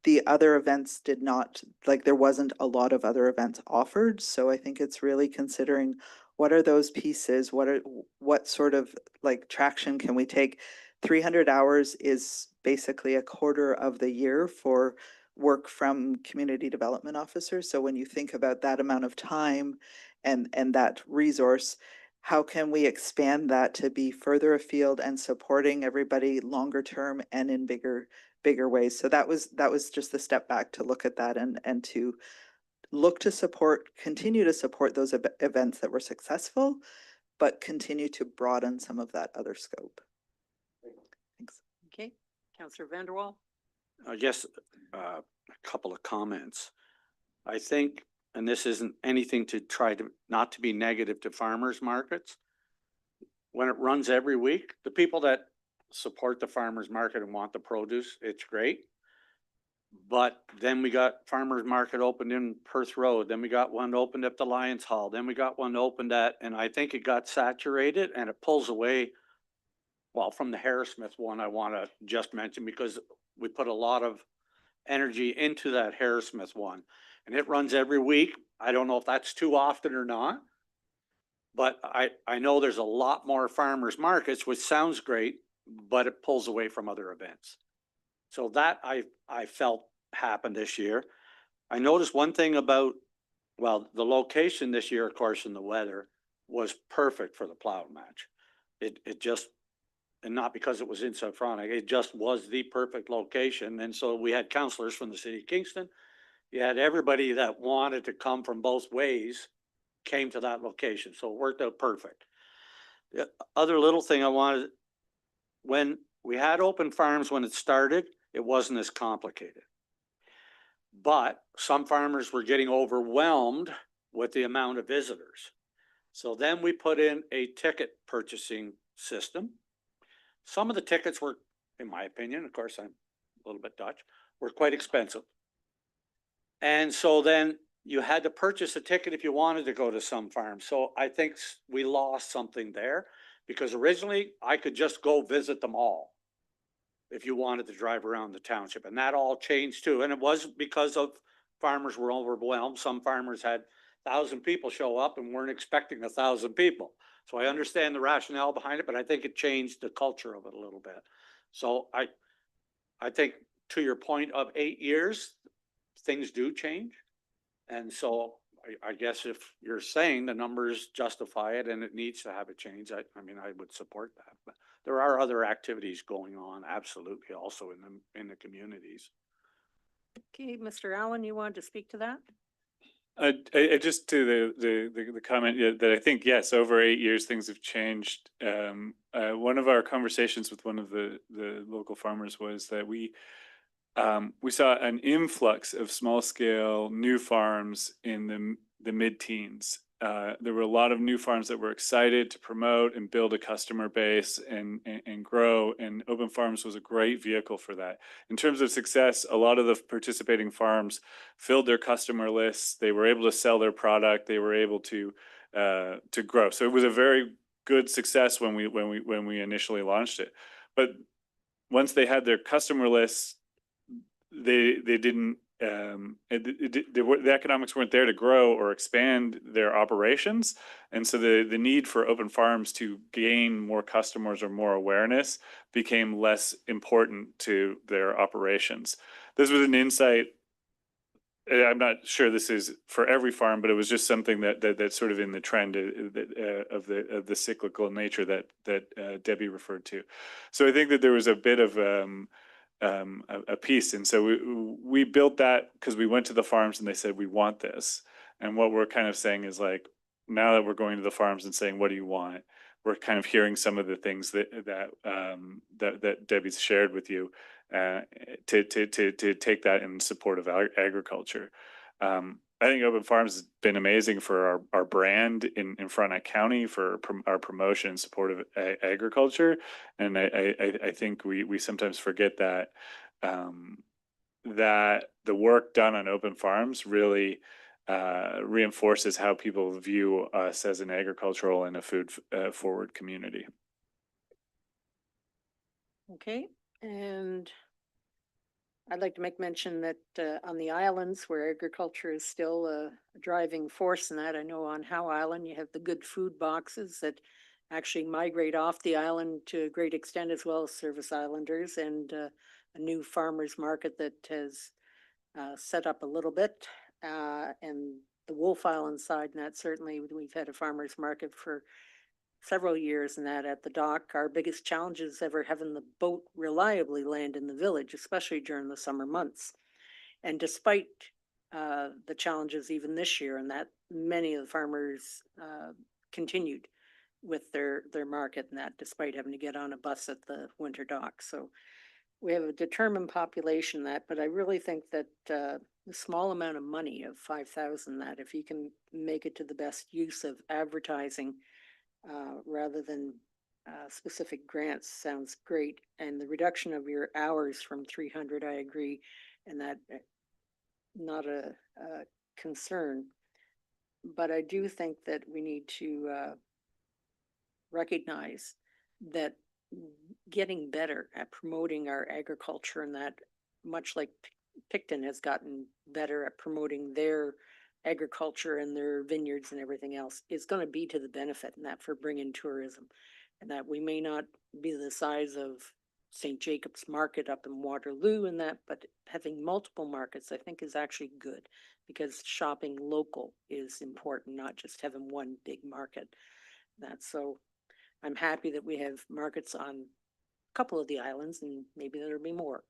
the other events did not, like there wasn't a lot of other events offered. So I think it's really considering what are those pieces, what sort of like traction can we take? 300 hours is basically a quarter of the year for work from community development officers. So when you think about that amount of time and that resource, how can we expand that to be further afield and supporting everybody longer term and in bigger ways? So that was just the step back to look at that and to look to continue to support those events that were successful, but continue to broaden some of that other scope. Thanks. Okay, Councillor Vanderwall? I guess a couple of comments. I think, and this isn't anything to try to not to be negative to farmers markets, when it runs every week, the people that support the farmer's market and want the produce, it's great. But then we got farmer's market opened in Perth Road, then we got one opened at the Lions Hall, then we got one opened at, and I think it got saturated and it pulls away. Well, from the Harrismith one, I want to just mention because we put a lot of energy into that Harrismith one. And it runs every week. I don't know if that's too often or not. But I know there's a lot more farmers markets, which sounds great, but it pulls away from other events. So that I felt happened this year. I noticed one thing about, well, the location this year, of course, and the weather was perfect for the plow match. It just, and not because it was in Sofronic, it just was the perfect location. And so we had counselors from the city of Kingston. You had everybody that wanted to come from both ways came to that location. So it worked out perfect. The other little thing I wanted, when we had open farms when it started, it wasn't as complicated. But some farmers were getting overwhelmed with the amount of visitors. So then we put in a ticket purchasing system. Some of the tickets were, in my opinion, of course, I'm a little bit Dutch, were quite expensive. And so then you had to purchase a ticket if you wanted to go to some farms. So I think we lost something there because originally I could just go visit them all if you wanted to drive around the township, and that all changed too. And it was because of farmers were overwhelmed. Some farmers had 1,000 people show up and weren't expecting 1,000 people. So I understand the rationale behind it, but I think it changed the culture of it a little bit. So I think to your point of 8 years, things do change. And so I guess if you're saying the numbers justify it and it needs to have a change, I mean, I would support that. But there are other activities going on, absolutely, also in the communities. Okay, Mr. Allen, you wanted to speak to that? I just to the comment that I think, yes, over 8 years, things have changed. One of our conversations with one of the local farmers was that we saw an influx of small scale new farms in the mid-teens. There were a lot of new farms that were excited to promote and build a customer base and grow, and Open Farms was a great vehicle for that. In terms of success, a lot of the participating farms filled their customer lists. They were able to sell their product. They were able to grow. So it was a very good success when we initially launched it. But once they had their customer lists, they didn't the economics weren't there to grow or expand their operations, and so the need for Open Farms to gain more customers or more awareness became less important to their operations. This was an insight. I'm not sure this is for every farm, but it was just something that's sort of in the trend of the cyclical nature that Debbie referred to. So I think that there was a bit of a piece. And so we built that because we went to the farms and they said, we want this. And what we're kind of saying is like, now that we're going to the farms and saying, what do you want? We're kind of hearing some of the things that Debbie's shared with you to take that in support of agriculture. I think Open Farms has been amazing for our brand in Frontenac County, for our promotion and support of agriculture. And I think we sometimes forget that that the work done on Open Farms really reinforces how people view us as an agricultural and a food forward community. Okay, and I'd like to make mention that on the islands where agriculture is still a driving force in that, I know on Howe Island, you have the good food boxes that actually migrate off the island to a great extent, as well as service islanders, and a new farmers market that has set up a little bit. And the Wolf Island side, and that certainly we've had a farmers market for several years, and that at the dock. Our biggest challenge is ever having the boat reliably land in the village, especially during the summer months. And despite the challenges even this year, and that many of the farmers continued with their market, and that despite having to get on a bus at the winter dock. So we have a determined population that, but I really think that the small amount of money of 5,000, that if you can make it to the best use of advertising, rather than specific grants sounds great. And the reduction of your hours from 300, I agree. And that not a concern. But I do think that we need to recognize that getting better at promoting our agriculture, and that much like Picton has gotten better at promoting their agriculture and their vineyards and everything else, is going to be to the benefit, and that for bringing tourism, and that we may not be the size of St. Jacob's Market up in Waterloo and that, but having multiple markets I think is actually good, because shopping local is important, not just having one big market. That's so I'm happy that we have markets on a couple of the islands, and maybe there'll be more.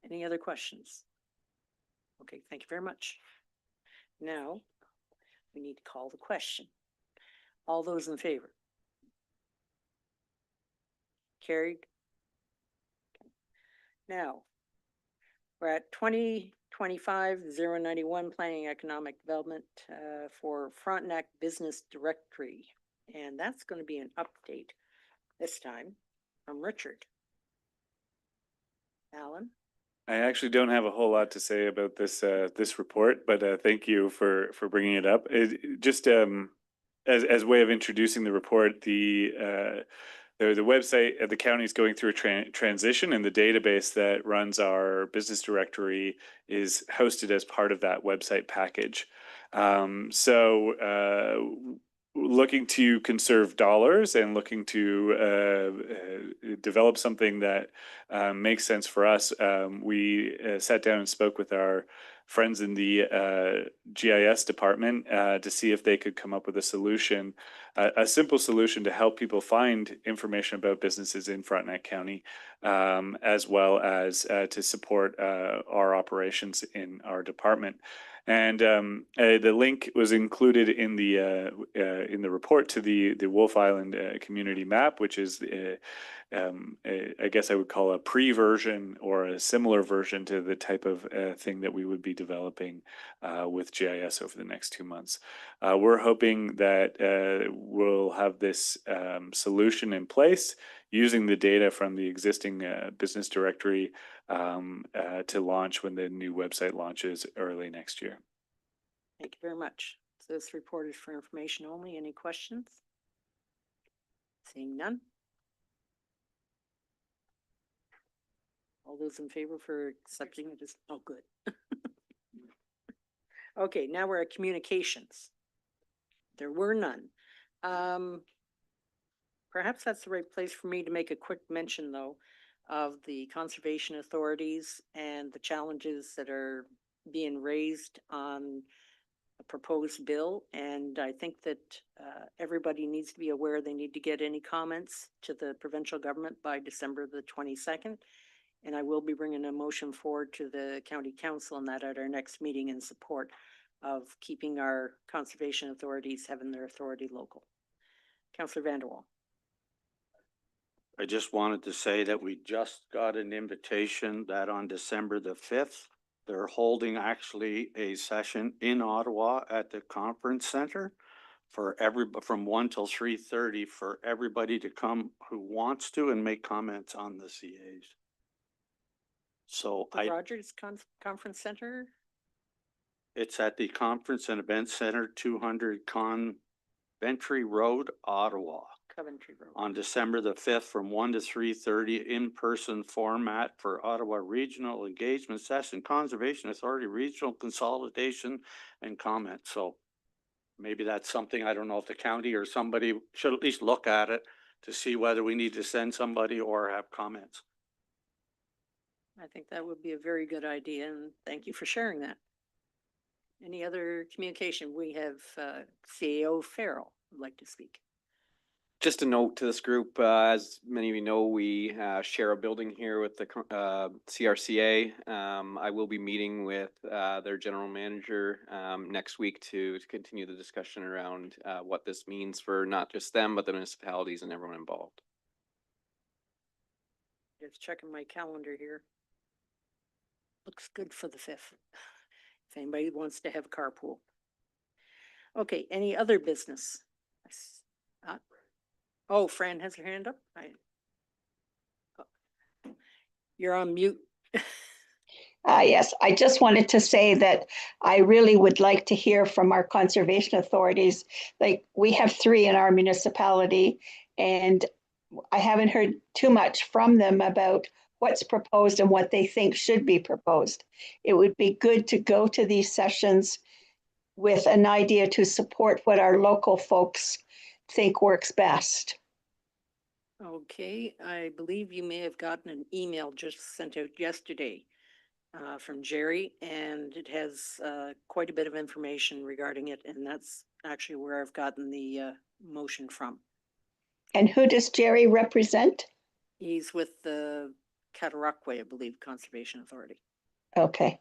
Any other questions? Okay, thank you very much. Now, we need to call the question. All those in favor? Carried. Now, we're at 2025-091 Planning Economic Development for Frontenac Business Directory. And that's going to be an update this time from Richard. Alan? I actually don't have a whole lot to say about this this report, but thank you for bringing it up. Just as way of introducing the report, the website at the county is going through a transition, and the database that runs our business directory is hosted as part of that website package. Looking to conserve dollars and looking to develop something that makes sense for us, we sat down and spoke with our friends in the GIS department to see if they could come up with a solution, a simple solution to help people find information about businesses in Frontenac County, as well as to support our operations in our department. And the link was included in the report to the Wolf Island community map, which is I guess I would call a pre-version or a similar version to the type of thing that we would be developing with GIS over the next 2 months. We're hoping that we'll have this solution in place using the data from the existing business directory to launch when the new website launches early next year. Thank you very much. So this report is for information only. Any questions? Seeing none. All those in favor for accepting it is, oh, good. Okay, now we're at communications. There were none. Perhaps that's the right place for me to make a quick mention, though, of the conservation authorities and the challenges that are being raised on a proposed bill. And I think that everybody needs to be aware they need to get any comments to the provincial government by December the 22nd. And I will be bringing a motion forward to the county council on that at our next meeting in support of keeping our conservation authorities having their authority local. Councillor Vanderwall. I just wanted to say that we just got an invitation that on December the 5th, they're holding actually a session in Ottawa at the conference center for from 1 till 3:30 for everybody to come who wants to and make comments on the CAs. So The Rogers Conference Center? It's at the Conference and Event Center, 200 Coventry Road, Ottawa. Coventry Road. On December the 5th from 1 to 3:30 in-person format for Ottawa Regional Engagement Session, Conservation Authority, Regional Consolidation and Comment. So maybe that's something, I don't know if the county or somebody should at least look at it to see whether we need to send somebody or have comments. I think that would be a very good idea, and thank you for sharing that. Any other communication? We have CAO Farrell would like to speak. Just a note to this group, as many of you know, we share a building here with the CRCA. I will be meeting with their general manager next week to continue the discussion around what this means for not just them, but the municipalities and everyone involved. Just checking my calendar here. Looks good for the 5th. If anybody wants to have carpool. Okay, any other business? Oh, Fran has her hand up. You're on mute. Yes, I just wanted to say that I really would like to hear from our conservation authorities. Like, we have 3 in our municipality, and I haven't heard too much from them about what's proposed and what they think should be proposed. It would be good to go to these sessions with an idea to support what our local folks think works best. Okay, I believe you may have gotten an email just sent out yesterday from Jerry, and it has quite a bit of information regarding it, and that's actually where I've gotten the motion from. And who does Jerry represent? He's with the Cataraqui, I believe, Conservation Authority. Okay.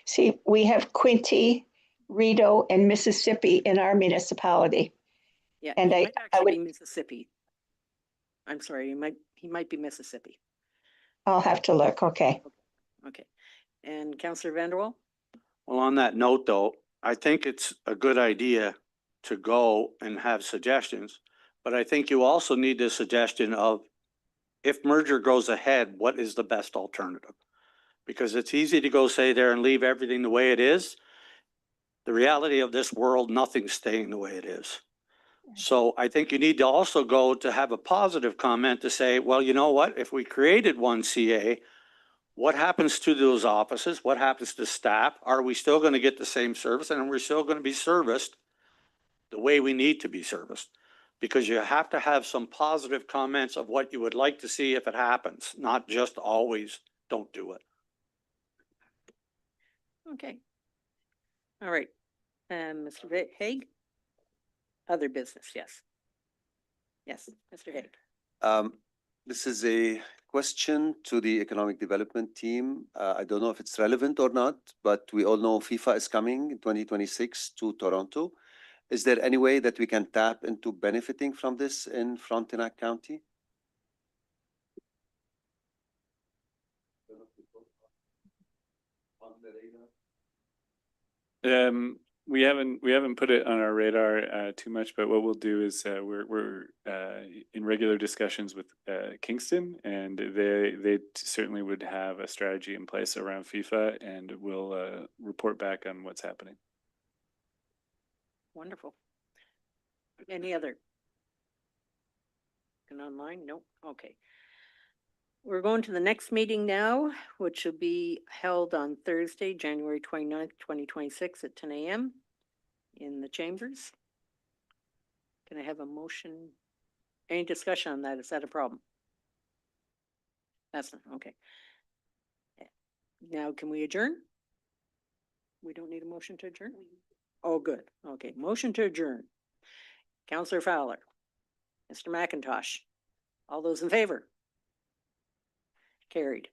See, we have Quinty, Rideau, and Mississippi in our municipality. Yeah, And he I might actually would- be Mississippi. I'm sorry, he might be Mississippi. I'll have to look. Okay. Okay. And Councillor Vanderwall? Well, on that note, though, I think it's a good idea to go and have suggestions, but I think you also need a suggestion of if merger goes ahead, what is the best alternative? Because it's easy to go say there and leave everything the way it is. The reality of this world, nothing's staying the way it is. So I think you need to also go to have a positive comment to say, well, you know what, if we created one CA, what happens to those offices? What happens to staff? Are we still going to get the same service? And we're still going to be serviced the way we need to be serviced? Because you have to have some positive comments of what you would like to see if it happens, not just always don't do it. Okay. All right. Mr. Haig? Other business, yes. Yes, Mr. Haig. This is a question to the economic development team. I don't know if it's relevant or not, but we all know FIFA is coming in 2026 to Toronto. Is there any way that we can tap into benefiting from this in Frontenac County? We haven't put it on our radar too much, but what we'll do is we're in regular discussions with Kingston, and they certainly would have a strategy in place around FIFA, and we'll report back on what's happening. Wonderful. Any other? And online? Nope. Okay. We're going to the next meeting now, which will be held on Thursday, January 29th, 2026 at 10 a.m. in the chambers. Can I have a motion? Any discussion on that? Is that a problem? That's not, okay. Now, can we adjourn? We don't need a motion to adjourn? Oh, good. Okay, motion to adjourn. Councillor Fowler, Mr. McIntosh, all those in favor? Carried.